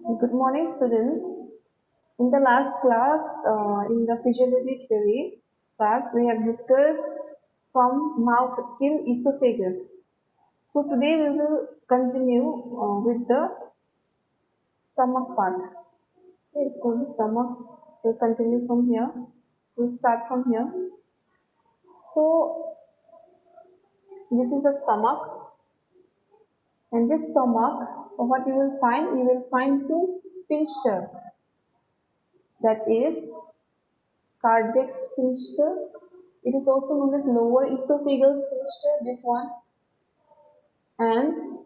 Good morning, students. In the last class, in the physiology theory class, we have discussed from mouth till esophagus. So today we will continue with the stomach part. Okay, so the stomach will continue from here. We'll start from here. So this is a stomach, and this stomach, what you will find two sphincter. That is cardiac sphincter. It is also known as lower esophageal sphincter, this one, and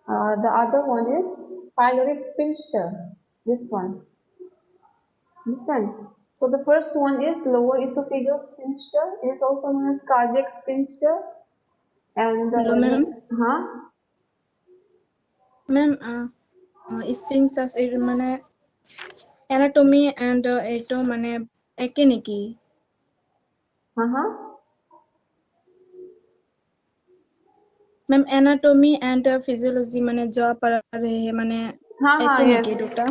the other one is pyloric sphincter, this one. Understand? So the first one is lower esophageal sphincter. It is also known as cardiac sphincter, and Hello, ma'am. Ma'am, স্পিংসাস এর মানে anatomy and এইটো মানে একে নেকি? Ma'am anatomy and physiology মানে job পারে মানে একে নেকি দুটা?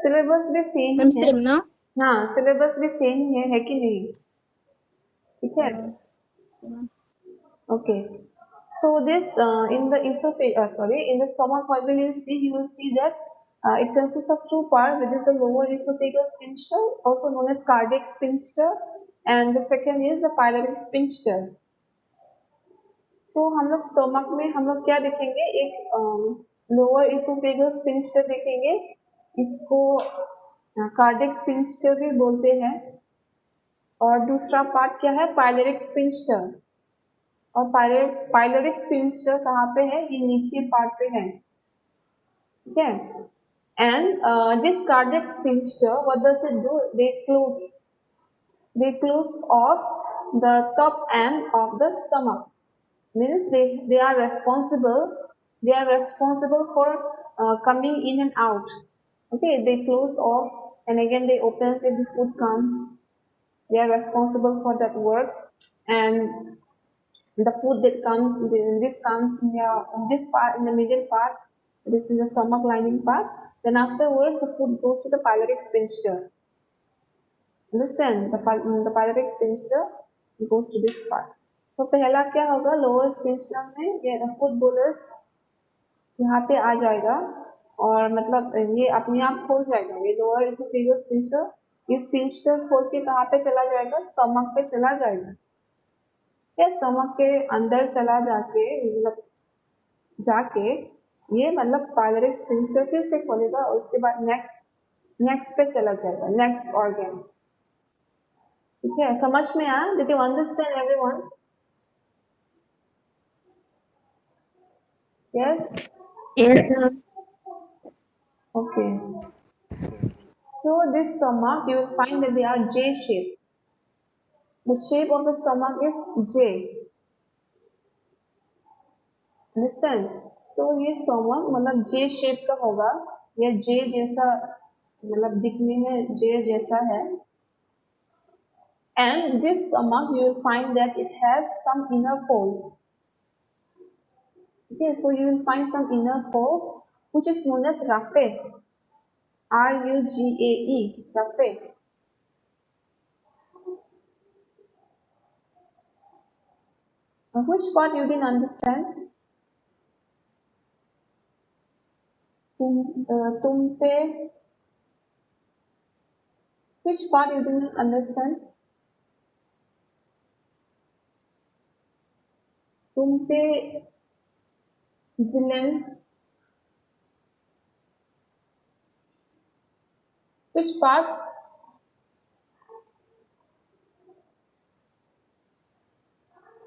सिलेबस भी सेम मैम ही है। सेम ना? हाँ, सिलेबस भी सेम ही है कि नहीं? ठीक है। Okay. So this in the in the stomach, what will you see? You will see that it consists of two parts. It is the lower esophageal sphincter, also known as cardiac sphincter, and the second is the pyloric sphincter. So हम लोग stomach में हम लोग क्या देखेंगे? एक lower esophageal sphincter देखेंगे। इसको कार्डियक स्पिंस्टर भी बोलते हैं। और दूसरा पार्ट क्या है? Pyloric sphincter. और पायलोरिक स्पिंस्टर कहाँ पे है? ये नीचे पार्ट पे है। ठीक है। And this cardiac sphincter, what does it do? They close off the top end of the stomach. Means they are responsible for coming in and out. Okay, they close off and again they open if the food comes. They are responsible for that work, and the food that comes, this comes in this part, in the middle part, this is the stomach lining part. Then afterwards, the food goes to the pyloric sphincter. Understand? The pyloric sphincter goes to this part. तो पहला क्या होगा? Lower sphincter में ये food bolus यहाँ पे आ जाएगा और मतलब ये अपने आप खोल जाएगा। ये लोअर इसोफेगल स्पिंस्टर, ये स्पिंस्टर खोल के कहाँ पे चला जाएगा? स्टमक पे चला जाएगा। क्या स्टमक के अंदर चला जाके मतलब जाके ये मतलब पायलोरिक स्पिंस्टर फिर से खोलेगा और उसके बाद नेक्स्ट पे चला जाएगा, नेक्स्ट ऑर्गन्स। ठीक है, समझ में आया? Did you understand everyone? Yes? Yes, ma'am. Okay. So this stomach, you will find that they are J shape. The shape of the stomach is J. Understand? So ये stomach मतलब J shape का होगा या J जैसा मतलब दिखने में J जैसा है. And this stomach, you will find that it has some inner folds. Okay, so you will find some inner folds which is known as raphe. R-U-G-A-E, raphe. Which part you didn't understand? Tumpe. Which part you didn't understand? Tumpe, Zilen. Which part?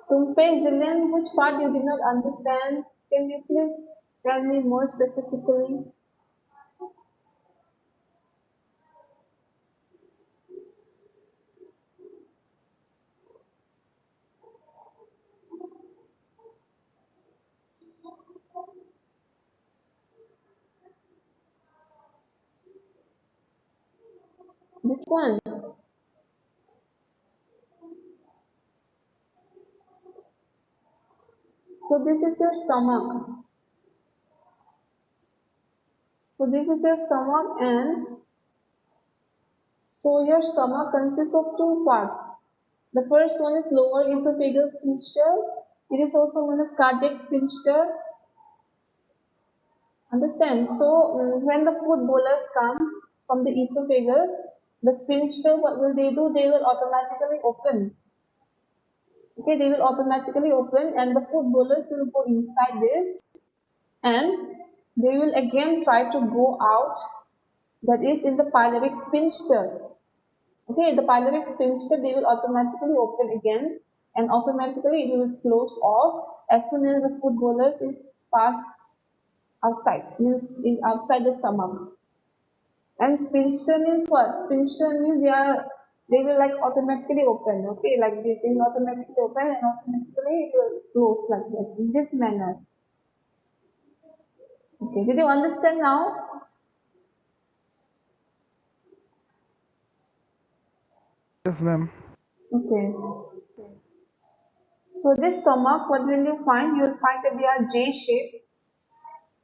Tumpe, Zilen, which part you did not understand? Can you please tell me more specifically? This one. So this is your stomach. So this is your stomach, and so your stomach consists of two parts. The first one is lower esophageal sphincter. It is also known as cardiac sphincter. Understand? So when the food bolus comes from the esophagus, the sphincter, what will they do? They will automatically open. Okay, they will automatically open, and the food bolus will go inside this, and they will again try to go out, that is in the pyloric sphincter. Okay, the pyloric sphincter, they will automatically open again, and automatically it will close off as soon as the food bolus is passed outside, means outside the stomach. And sphincter means what? Sphincter means they will like automatically open. Okay, like this, it will automatically open and automatically it will close like this, in this manner. Okay, did you understand now? Yes, ma'am. Okay. So this stomach, what will you find? You will find that they are J shaped.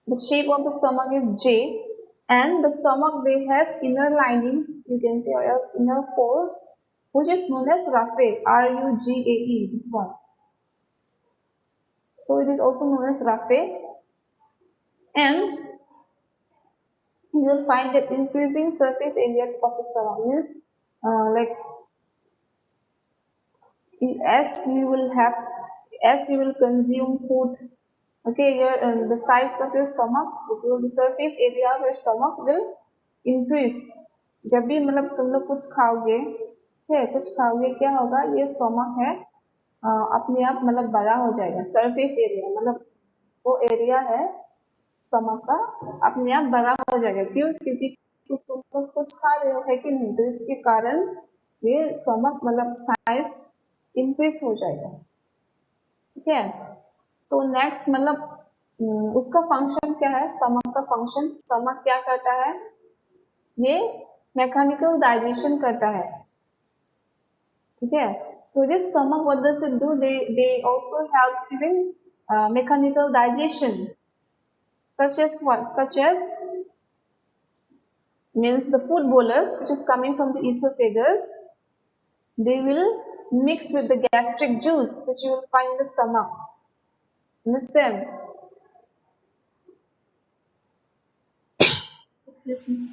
The shape of the stomach is J, and the stomach they has inner linings, you can say, or else inner folds, which is known as raphe, R-U-G-A-E, this one. So it is also known as raphe, and you will find that increasing surface area of the stomach means like as you will have, as you will consume food. Okay, your the size of your stomach, the surface area of your stomach will increase. जब भी मतलब तुम लोग कुछ खाओगे, ठीक है, कुछ खाओगे, क्या होगा, ये स्टोमक है अपने आप मतलब बड़ा हो जाएगा, सरफेस एरिया मतलब वो एरिया है स्टमक का अपने आप बड़ा हो जाएगा। क्यों? क्योंकि तुम लोग कुछ खा रहे हो, है कि नहीं, तो इसके कारण ये स्टमक मतलब साइज इंक्रीज हो जाएगा। ठीक है, तो नेक्स्ट मतलब उसका फंक्शन क्या है, स्टमक का फंक्शन, स्टमक क्या करता है, ये मैकेनिकल डाइजेशन करता है। ठीक है, तो this stomach what does it do, they also helps in mechanical digestion, such as what, such as means the food bolus which is coming from the esophagus, they will mix with the gastric juice which you will find in the stomach. Understand? Excuse me.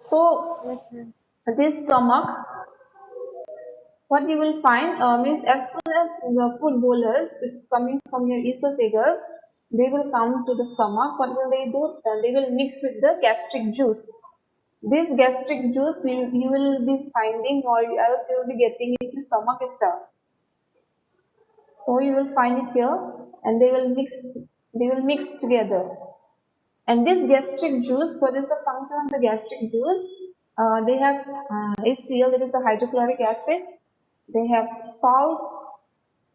So Yes, ma'am. this stomach, what you will find means as soon as the food bolus which is coming from your esophagus, they will come to the stomach. What will they do? They will mix with the gastric juice. This gastric juice you will be finding, or else you will be getting it in the stomach itself. So you will find it here, and they will mix together. And this gastric juice, what is the function of the gastric juice? They have HCl, that is the hydrochloric acid. They have salts.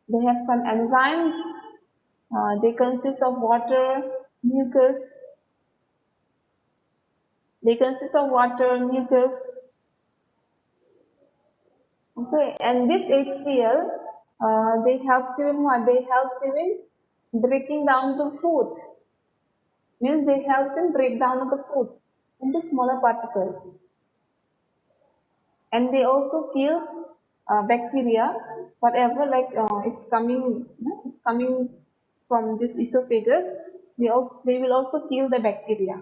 They have some enzymes. They consist of water, mucus. They consist of water, mucus. Okay, and this HCl, they helps you in what? They helps you in breaking down the food. Means they helps in breakdown of the food into smaller particles. And they also kills bacteria, whatever like it's coming from this esophagus. They will also kill the bacteria.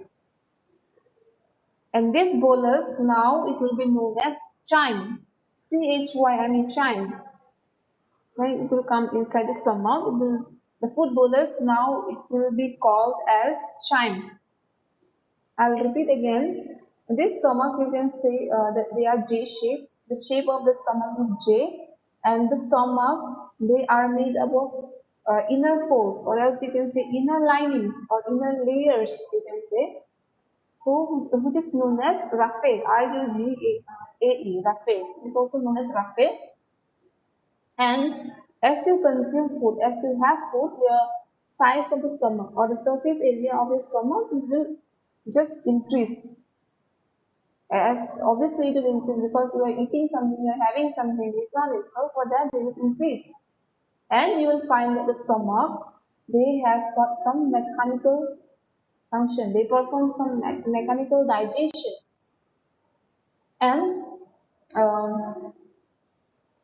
And this bolus now it will be known as chyme. CHY, I mean chyme. When it will come inside the stomach, the food bolus now it will be called as chyme. I will repeat again. This stomach, you can say that they are J-shaped. The shape of the stomach is J, and the stomach they are made up of inner folds, or else you can say inner linings or inner layers. You can say so, which is known as raphe. R-U-G-A-E. Raphe is also known as raphe. And as you consume food, as you have food, the size of the stomach or the surface area of your stomach it will just increase. As obviously it will increase because you are eating something, you are having something, it's not it. So for that they will increase. And you will find that the stomach, they has got some mechanical function. They perform some mechanical digestion, and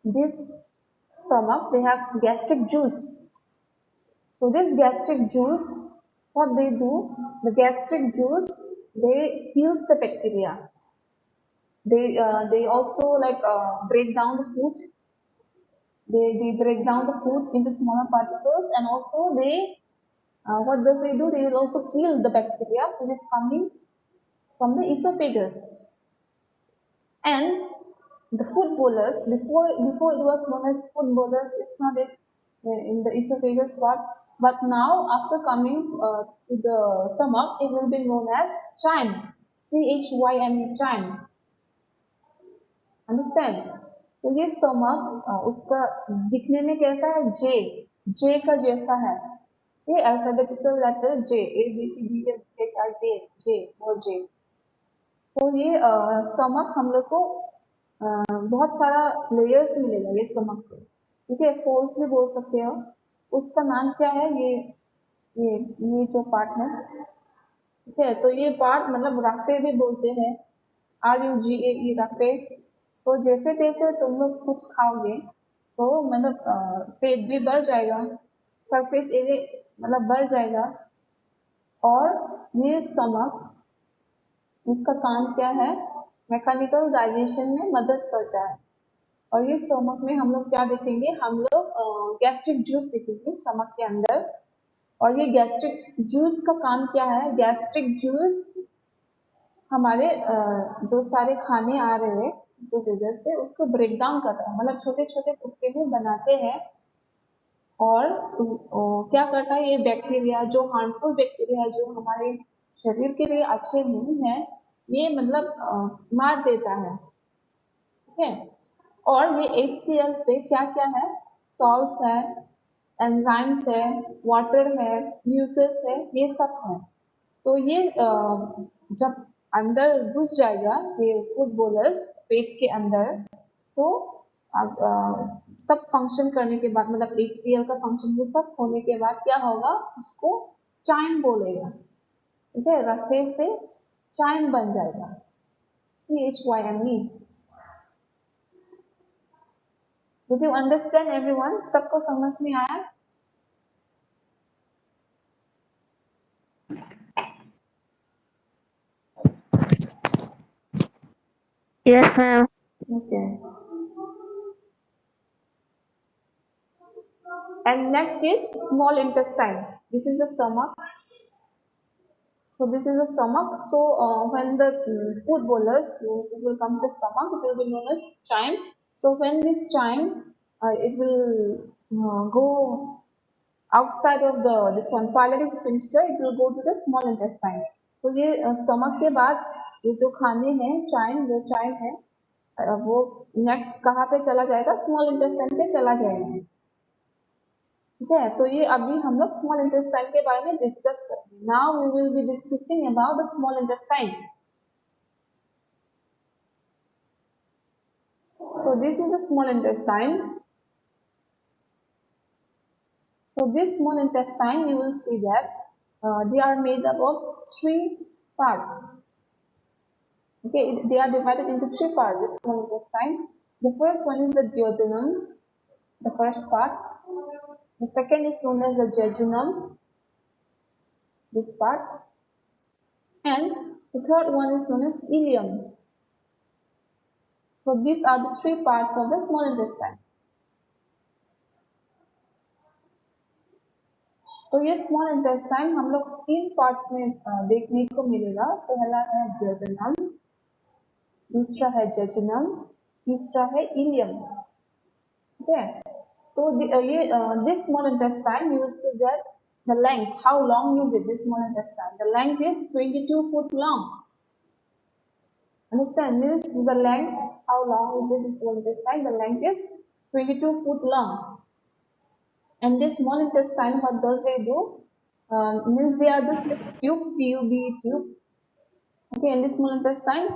this stomach they have gastric juice. So this gastric juice, what they do, the gastric juice they kills the bacteria. They also like break down the food. They break down the food into smaller particles, and also they what does they do? They will also kill the bacteria which is coming from the esophagus. And the food bolus, before it was known as food bolus, it's not in the esophagus part, but now after coming to the stomach, it will be known as chyme, chyme, chyme. Understand तो ये stomach उसका दिखने में कैसा है जे जे का जैसा है ये alphabetical letter J A B C D F के साथ जे जे और जे तो ये स्टोमक हम लोग को बहुत सारा लेयर्स मिलेगा ये स्टोमक को ठीक है फोल्ड्स भी बोल सकते हो उसका नाम क्या है ये जो पार्ट है ठीक है तो ये पार्ट मतलब रफे भी बोलते हैं RUGAE रफे तो जैसे तैसे तुम लोग कुछ खाओगे तो मतलब पेट भी बढ़ जाएगा सरफेस एरिया मतलब बढ़ जाएगा और ये स्टमक इसका काम क्या है मैकेनिकल डाइजेशन में मदद करता है और ये स्टमक में हम लोग क्या देखेंगे हम लोग गैस्ट्रिक जूस देखेंगे स्टमक के अंदर और ये गैस्ट्रिक जूस का काम क्या है गैस्ट्रिक जूस हमारे जो सारे खाने आ रहे हैं इस वजह से उसको ब्रेक डाउन करता है मतलब छोटे छोटे टुकड़े में बनाते हैं और क्या करता है ये बैक्टीरिया जो हार्मफुल बैक्टीरिया जो हमारे शरीर के लिए अच्छे नहीं है ये मतलब मार देता है ठीक है और ये HCl पे क्या क्या है सॉल्ट्स है एंजाइम्स है वाटर है म्यूकस है ये सब है तो ये जब अंदर घुस जाएगा ये फूड बोलस पेट के अंदर तो अब सब फंक्शन करने के बाद मतलब HCl का फंक्शन ये सब होने के बाद क्या होगा उसको चाइम बोलेगा ठीक है रफे से चाइम बन जाएगा CHYME Did you understand everyone? सबको समझ में आया? Yes, ma'am. Okay. And next is small intestine. This is the stomach. So this is the stomach. So when the food bolus it will come to the stomach, it will be known as chyme. So when this chyme, it will go outside of the this one pyloric sphincter, it will go to the small intestine. तो ये stomach के बाद ये जो खाने हैं chyme जो chyme है वो नेक्स्ट कहाँ पे चला जाएगा स्मॉल इंटेस्टाइन पे चला जाएगा ठीक है तो ये अभी हम लोग स्मॉल इंटेस्टाइन के बारे में डिस्कस करेंगे now we will be discussing about the small intestine so this is a small intestine so this small intestine you will see that they are made up of 3 parts okay they are divided into 3 parts the small intestine the first one is the duodenum the first part the second is known as the jejunum this part and the third one is known as ileum so these are the 3 parts of the small intestine तो ये small intestine हम लोग 3 parts में देखने को मिलेगा पहला है duodenum दूसरा है jejunum तीसरा है ileum ठीक है तो ये this small intestine you will see that the length how long is it this small intestine the length is 22 foot long understand this the length how long is it this small intestine the length is 22 foot long and this small intestine what does they do means they are just like tube tube okay in this small intestine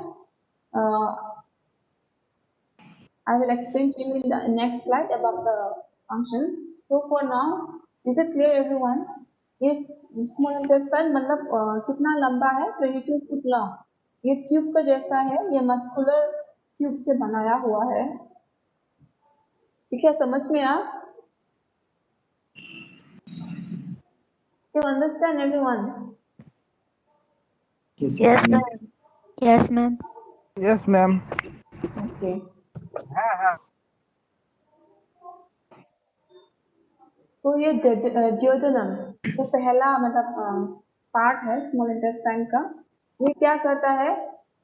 I will explain to you in the next slide about the functions so for now is it clear everyone ये small intestine मतलब कितना लंबा है, 22 foot long. ये tube का जैसा है, ये मस्कुलर ट्यूब से बनाया हुआ है। ठीक है, समझ में आ? You understand everyone? Yes, Yes, ma'am. ma'am. Yes, ma'am. Yes, ma'am. Okay. तो ये जियोजेनम जो पहला मतलब पार्ट है स्मॉल इंटेस्टाइन का, ये क्या करता है,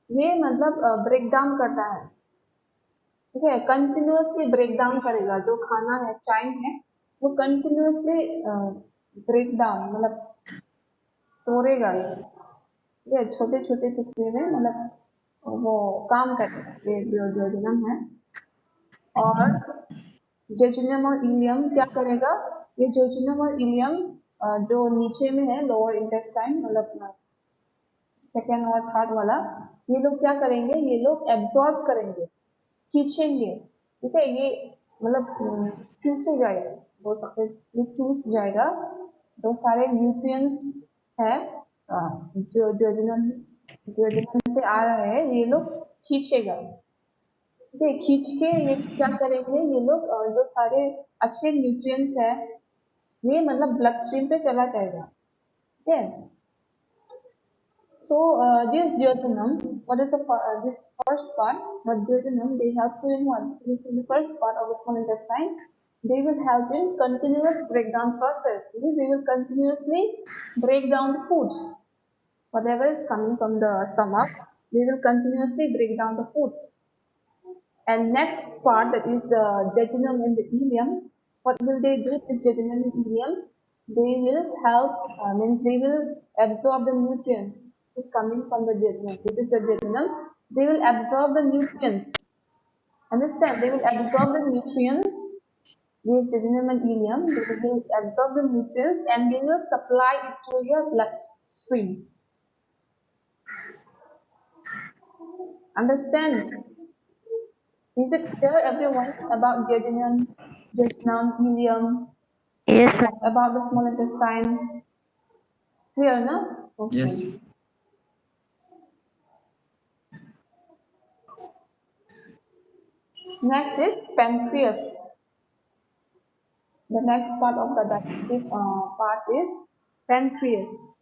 ये मतलब ब्रेक डाउन करता है। ठीक है, कंटिन्यूअसली ब्रेक डाउन करेगा। जो खाना है, चाइम है, वो कंटिन्यूअसली ब्रेक डाउन मतलब तोड़ेगा। ये छोटे छोटे टुकड़े में मतलब वो काम करेगा, ये जियोजेनम है। और जेजुनम और इलियम क्या करेगा, ये जेजुनम और इलियम जो नीचे में है लोअर इंटेस्टाइन मतलब सेकेंड और थर्ड वाला, ये लोग क्या करेंगे, ये लोग एब्जॉर्ब करेंगे, खींचेंगे। ठीक है, ये मतलब चूसेगा, वो सब ये चूस जाएगा। जो सारे न्यूट्रिएंट्स है जो जेजुनम से आ रहे हैं, ये लोग खींचेगा। ठीक है, खींच के ये क्या करेंगे, ये लोग जो सारे अच्छे न्यूट्रिएंट्स है, ये मतलब ब्लड स्ट्रीम पे चला जाएगा। ठीक है, so this duodenum, what is this first part, the duodenum, they helps you in what, this is the first part of the small intestine. They will help in continuous breakdown process, means they will continuously break down the food, whatever is coming from the stomach, they will continuously break down the food. And next part, that is the jejunum and the ileum. What will they do? Is jejunum and ileum? They will help, means they will absorb the nutrients which is coming from the jejunum. This is the jejunum. They will absorb the nutrients. Understand? They will absorb the nutrients. This jejunum and ileum. They will absorb the nutrients and they will supply it to your bloodstream. Understand? Is it clear, everyone, about jejunum, ileum, Yes, ma'am. about the small intestine? Clear, no? Okay. Yes. Next is pancreas. The next part of the digestive part is pancreas.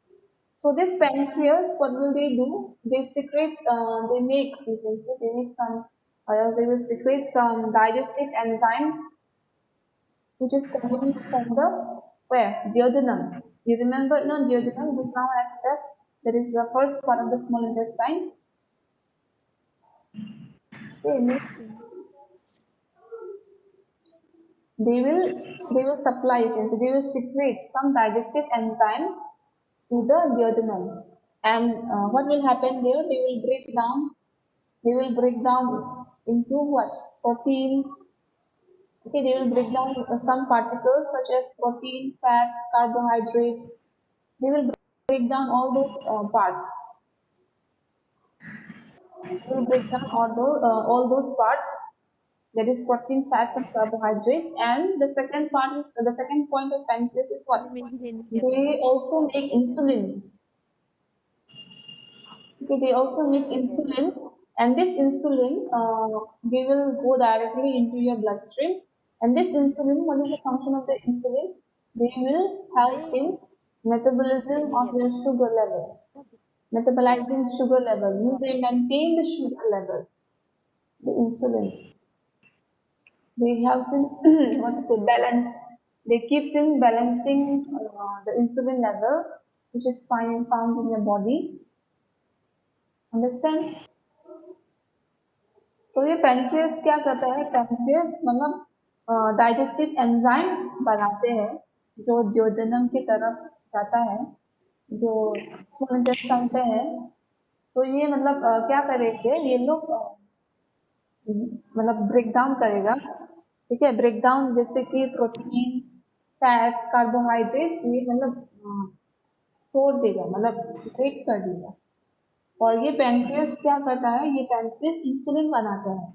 So this pancreas, what will they do? They secrete, they make, you can say, they make some, or else they will secrete some digestive enzyme which is coming from the where? Duodenum. You remember, no, duodenum, just now I said that is the first part of the small intestine. Okay, next they will supply, you can say, they will secrete some digestive enzyme to the duodenum. And what will happen there? They will break down into what? Protein. Okay, they will break down some particles such as protein, fats, carbohydrates. They will break down all those parts. They will break down all those parts, that is protein, fats, and carbohydrates. And the second part is the second point of pancreas is what? They also make insulin. Okay, they also make insulin, and this insulin they will go directly into your bloodstream. And this insulin, what is the function of the insulin? They will help in metabolism of your sugar level. Metabolizing sugar level means they maintain the sugar level. The insulin, they helps in what to say, balance. They keeps in balancing the insulin level, which is found in your body. Understand? तो ये pancreas क्या करता है, pancreas मतलब digestive enzyme बनाते हैं जो दुओडेनम की तरफ जाता है, जो स्मॉल इंटेस्टाइन पे है। तो ये मतलब क्या करेंगे ये लोग, मतलब ब्रेक डाउन करेगा। ठीक है, ब्रेक डाउन जैसे कि प्रोटीन, फैट्स, कार्बोहाइड्रेट्स, ये मतलब तोड़ देगा, मतलब ब्रेक कर देगा। और ये पैनक्रियास क्या करता है, ये पैनक्रियास इंसुलिन बनाता है।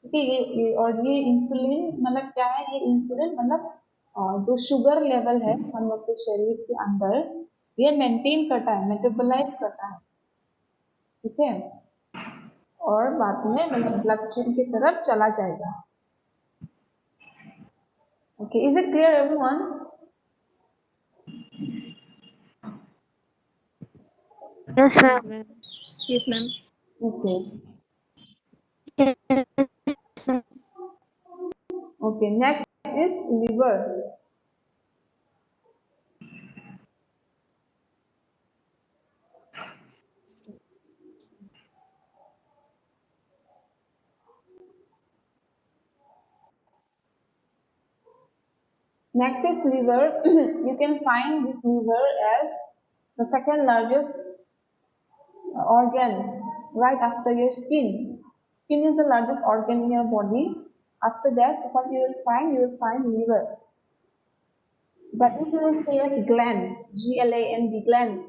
ठीक है, और ये इंसुलिन मतलब क्या है, ये इंसुलिन मतलब जो शुगर लेवल है हम लोग के शरीर के अंदर ये मेंटेन करता है, मेटाबोलाइज करता है, ठीक है, और बाद में मतलब ब्लड स्ट्रीम की तरफ चला जाएगा। Okay, is it clear everyone? Yes, ma'am. Yes, ma'am. Okay Yes, ma'am. Okay, next is liver. Next is liver. You can find this liver as the second largest organ right after your skin. Skin is the largest organ in your body. After that, what you will find? You will find liver. But if you will say as gland, G-L-A-N-D, gland.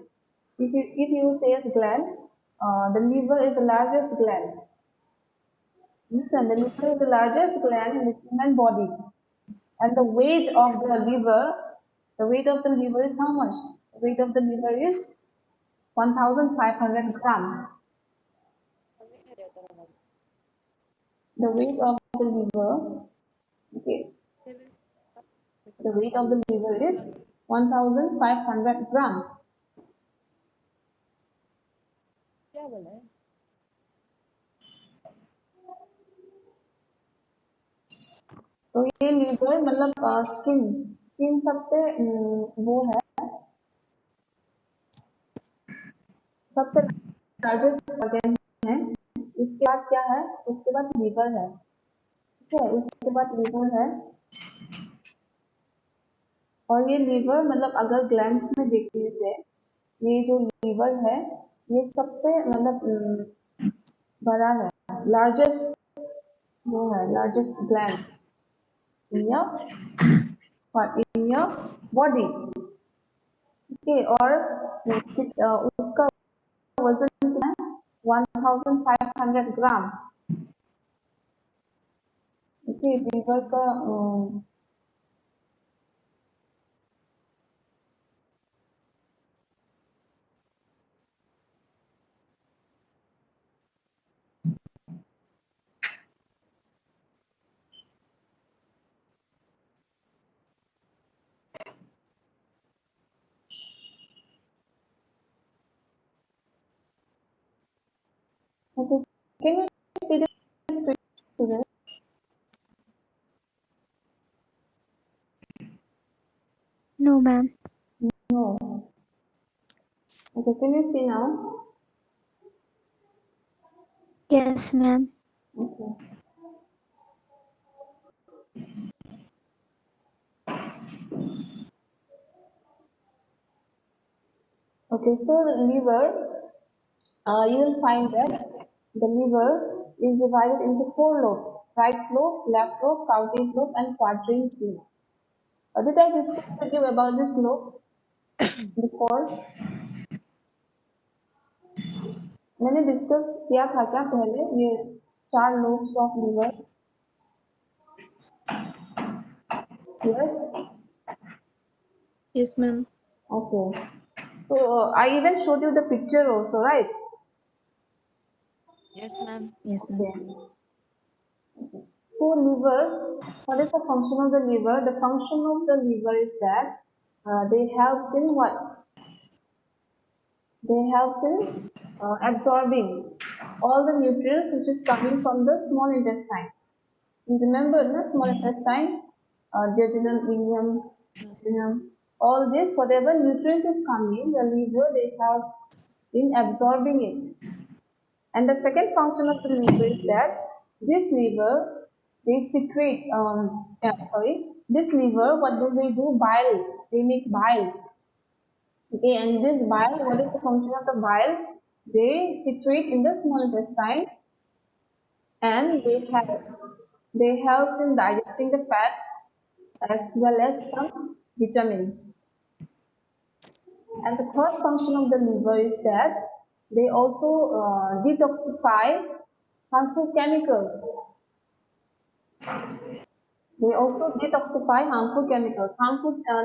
If you will say as gland, the liver is the largest gland. Understand? The liver is the largest gland in the human body. And the weight of the liver is how much? The weight of the liver is 1,500 gram. The weight of the liver, okay, the weight of the liver is 1,500 gram. तो ये liver मतलब skin skin सबसे वो है, सबसे largest organ है। इसके बाद क्या है? उसके बाद लीवर है, ठीक है, उसके बाद लीवर है। और ये लीवर मतलब अगर ग्लैंड्स में देखने से ये जो लीवर है ये सबसे मतलब बड़ा है, लार्जेस्ट वो है, largest gland in your body, okay, और उसका वजन कितना है? 1,500 ग्राम, okay, लीवर का okay, can you see this picture? No, ma'am. No. Okay, can you see now? Yes, ma'am. Okay. Okay, so the liver, you will find that the liver is divided into 4 lobes: right lobe, left lobe, caudate lobe, and quadrant lobe. Did I discuss with you about this lobe before? मैंने discuss किया था क्या पहले ये 4 lobes of liver? Yes. Yes, ma'am. Okay. So I even showed you the picture also, right? Yes, ma'am. Yes, Okay. ma'am. So liver, what is the function of the liver? The function of the liver is that they helps in what? They helps in absorbing all the nutrients which is coming from the small intestine. You remember the small intestine, duodenum, ileum, all this, whatever nutrients is coming, the liver they helps in absorbing it. And the second function of the liver is that this liver, they secrete, this liver, what do they do? Bile. They make bile. Okay, and this bile, what is the function of the bile? They secrete in the small intestine and they helps in digesting the fats as well as some vitamins. And the third function of the liver is that they also detoxify harmful chemicals. They also detoxify harmful chemicals.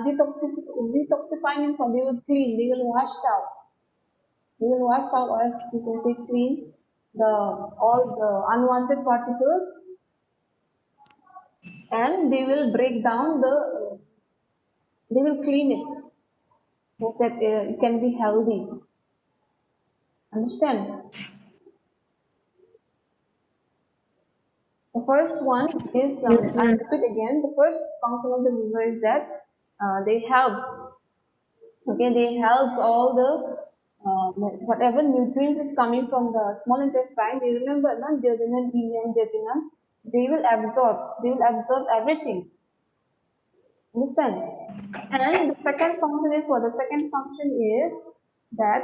Detoxify means they will clean, they will wash out. They will wash out, or as you can say, clean all the unwanted particles, and they will break down they will clean it so that it can be healthy. Understand? The first one is, Yes, I ma'am. repeat again, the first function of the liver is that they helps, okay, they helps all the whatever nutrients is coming from the small intestine. You remember, na, duodenum, ileum, jejunum, they will absorb everything. Understand? And the second function is what? The second function is that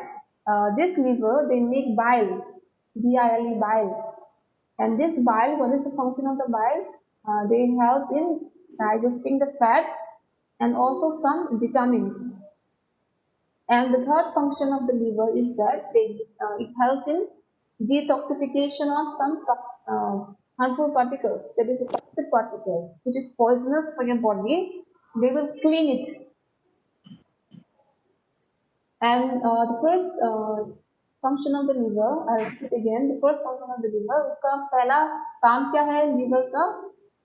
this liver, they make bile, B-I-L-E, bile. And this bile, what is the function of the bile? They help in digesting the fats and also some vitamins. And the third function of the liver is that it helps in detoxification of some harmful particles, that is the toxic particles, which is poisonous for your body. They will clean it. And the first function of the liver, I repeat again, the first function of the liver, उसका पहला काम क्या है liver का?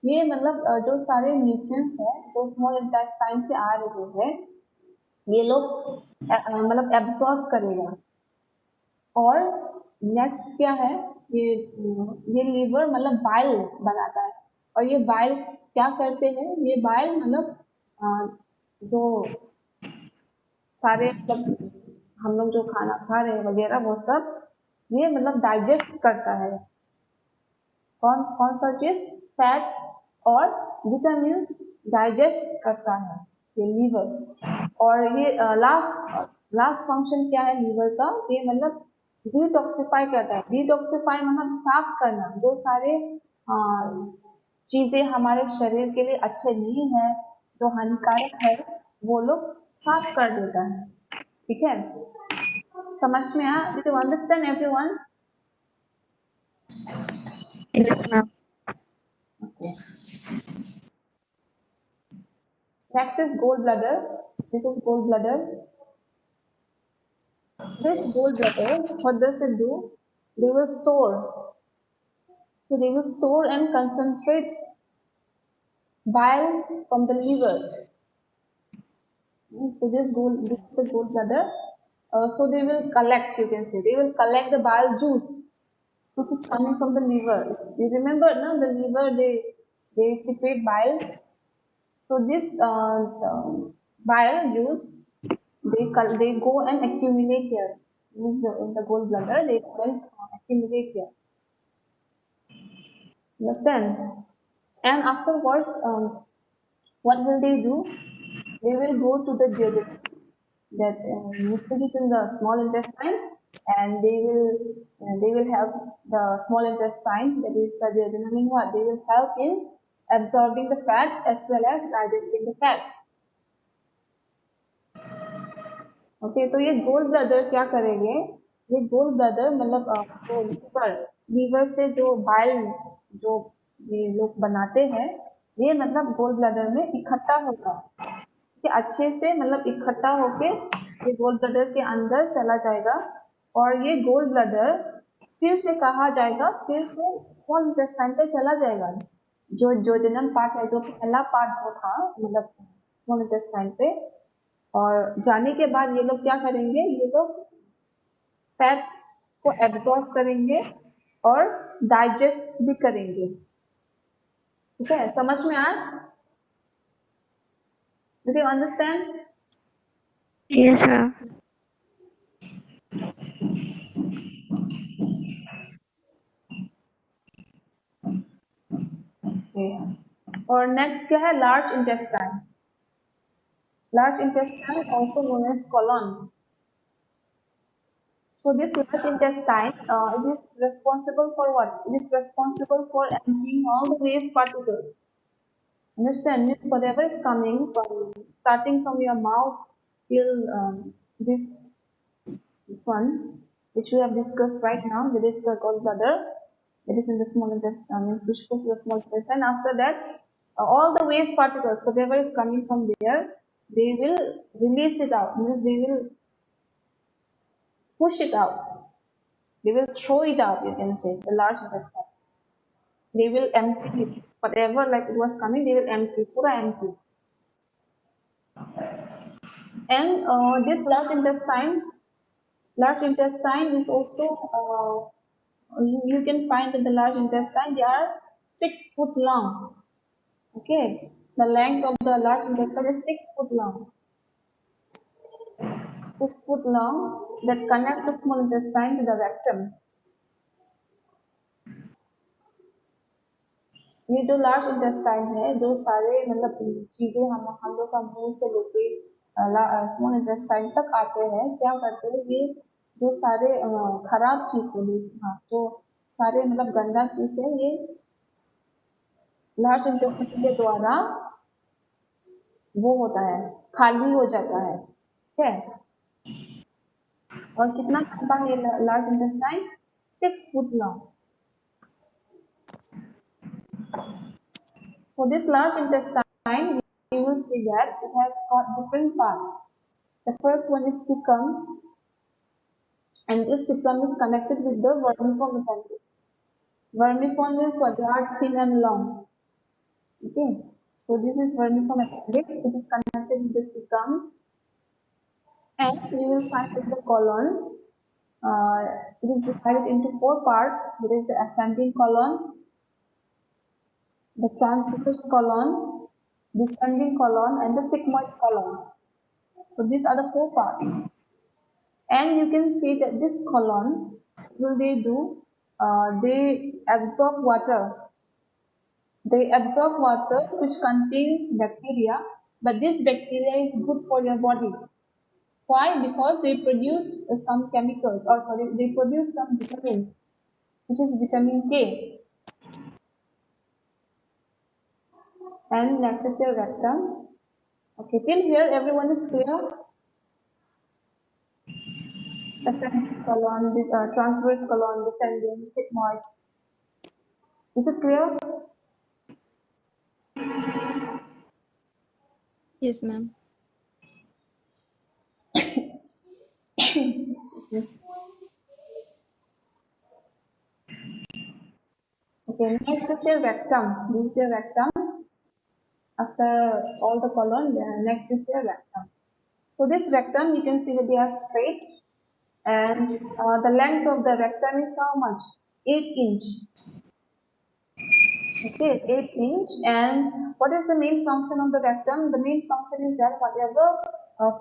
ये मतलब जो सारे nutrients है जो small intestine से आ रहे हैं, ये लोग मतलब absorb करेगा. और next क्या है? ये liver मतलब bile बनाता है. और ये bile क्या करते हैं? ये bile मतलब जो सारे मतलब हम लोग जो खाना खा रहे हैं वगैरह वो सब ये मतलब डाइजेस्ट करता है. कौन कौन सा चीज? फैट्स और विटामिन्स डाइजेस्ट करता है ये लीवर. और ये लास्ट फंक्शन क्या है लीवर का? ये मतलब डिटॉक्सिफाई करता है. डिटॉक्सिफाई मतलब साफ करना, जो सारे चीजें हमारे शरीर के लिए अच्छे नहीं है, जो हानिकारक है, वो लोग साफ कर देता है. ठीक है? समझ में आया? Did you understand everyone? Yes, ma'am. Okay. Next is gallbladder. This is gallbladder. This gallbladder, what does it do? They will store. So they will store and concentrate bile from the liver. So this is a gallbladder. So they will collect, you can say, they will collect the bile juice which is coming from the liver. You remember, no? The liver, they secrete bile. So this bile juice, they go and accumulate here. Means in the gallbladder, they go and accumulate here. Understand? And afterwards, what will they do? They will go to the duodenum, that which is in the small intestine, and they will help the small intestine, that is the duodenum, in what? They will help in absorbing the fats as well as digesting the fats. Okay, तो ये gold bladder क्या करेंगे? ये gold bladder मतलब जो liver से जो bile जो ये लोग बनाते हैं, ये मतलब गोल्ड ब्लडर में इकट्ठा होगा. कि अच्छे से मतलब इकट्ठा होके ये गोल्ड ब्लडर के अंदर चला जाएगा. और ये गोल्ड ब्लडर फिर से कहा जाएगा, फिर से स्मॉल इंटेस्टाइन पे चला जाएगा. जो जोजेनम पार्ट है, जो पहला पार्ट जो था मतलब स्मॉल इंटेस्टाइन पे, और जाने के बाद ये लोग क्या करेंगे? ये लोग फैट्स को एब्जॉर्ब करेंगे और डाइजेस्ट भी करेंगे. ठीक है? समझ में आया? Did you understand? Yes, ma'am. Okay. और नेक्स्ट क्या है? Large intestine. Large intestine, also known as colon. So this large intestine, it is responsible for what? It is responsible for emptying all the waste particles. Understand? Means whatever is coming from starting from your mouth till this one, which we have discussed right now, that is the gallbladder. It is in the small intestine, means which goes to the small intestine. After that, all the waste particles, whatever is coming from there, they will release it out, means they will push it out. They will throw it out, you can say, the large intestine. They will empty it. Whatever like it was coming, they will empty, pura empty. And this large intestine is also, you can find that the large intestine, they are 6 foot long. Okay, the length of the large intestine is 6 foot long. 6 foot long that connects the small intestine to the rectum. ये जो large intestine है, जो सारे मतलब चीजें हम लोग का मुंह से लेके स्मॉल इंटेस्टाइन तक आते हैं, क्या करते हैं ये जो सारे खराब चीज है, हाँ, जो सारे मतलब गंदा चीज है, ये लार्ज इंटेस्टाइन के द्वारा वो होता है, खाली हो जाता है, ठीक है। और कितना लंबा है ये large intestine? 6 foot long. So this large intestine, you will see that it has got different parts. The first one is cecum, and this cecum is connected with the vermiform appendix. Vermiform means what? They are thin and long. Okay, so this is vermiform appendix. It is connected with the cecum, and you will find in the colon. It is divided into 4 parts. There is the ascending colon, the transverse colon, descending colon, and the sigmoid colon. So these are the 4 parts. And you can see that this colon, what will they do? They absorb water. They absorb water which contains bacteria, but this bacteria is good for your body. Why? Because they produce some chemicals, or sorry, they produce some vitamins, which is vitamin K. And next is your rectum. Okay, till here everyone is clear? Ascending colon, this transverse colon, descending, sigmoid. Is it clear? Yes, ma'am. Excuse me. Okay, next is your rectum. This is your rectum. After all the colon, the next is your rectum. So this rectum, you can see that they are straight, and the length of the rectum is how much? 8 inch. Okay, 8 inch. And what is the main function of the rectum? The main function is that whatever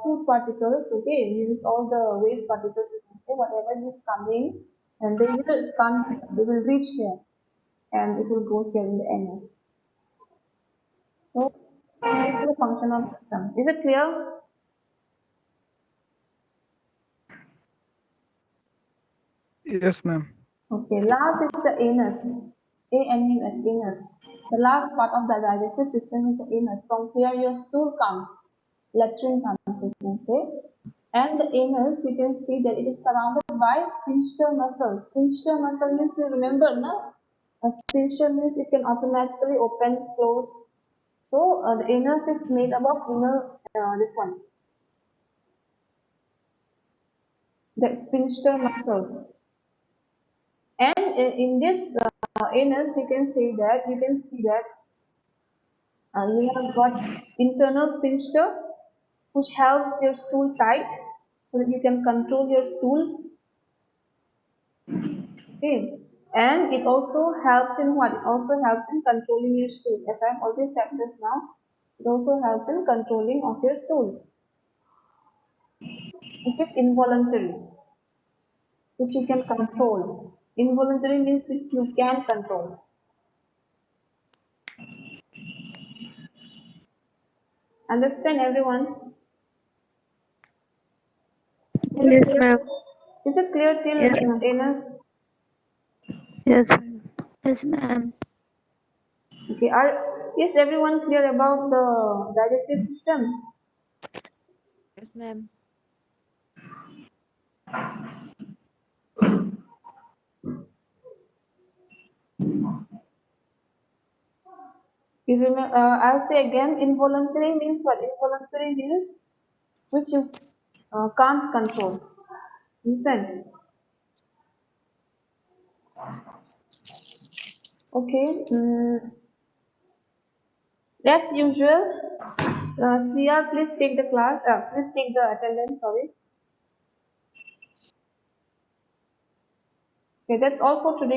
food particles, okay, means all the waste particles, you can say, whatever is coming, and they will come, they will reach here, and it will go here in the anus. So, this is the function of rectum. Is it clear? Yes, ma'am. Okay, last is the anus. A-N-U-S, anus. The last part of the digestive system is the anus, from where your stool comes, latrine comes, you can say. And the anus, you can see that it is surrounded by sphincter muscles. Sphincter muscle means, you remember, no? A sphincter means it can automatically open, close. So the anus is made up of inner, this one, the sphincter muscles. And in this anus, you can see that you have got internal sphincter, which helps your stool tight, so that you can control your stool. Okay, and it also helps in what? It also helps in controlling your stool. As I've already said this now, it also helps in controlling of your stool, which is involuntary, which you can control. Involuntary means which you can control. Understand, everyone? Yes, ma'am. Is it clear till Yes. anus? Yes, ma'am. Yes, ma'am. Okay, is everyone clear about the digestive system? Yes, ma'am. You remember, I'll say again, involuntary means what? Involuntary means which you can't control. Understand? Okay. As usual, CR, please take the class. Please take the attendance. Sorry. Okay, that's all for today.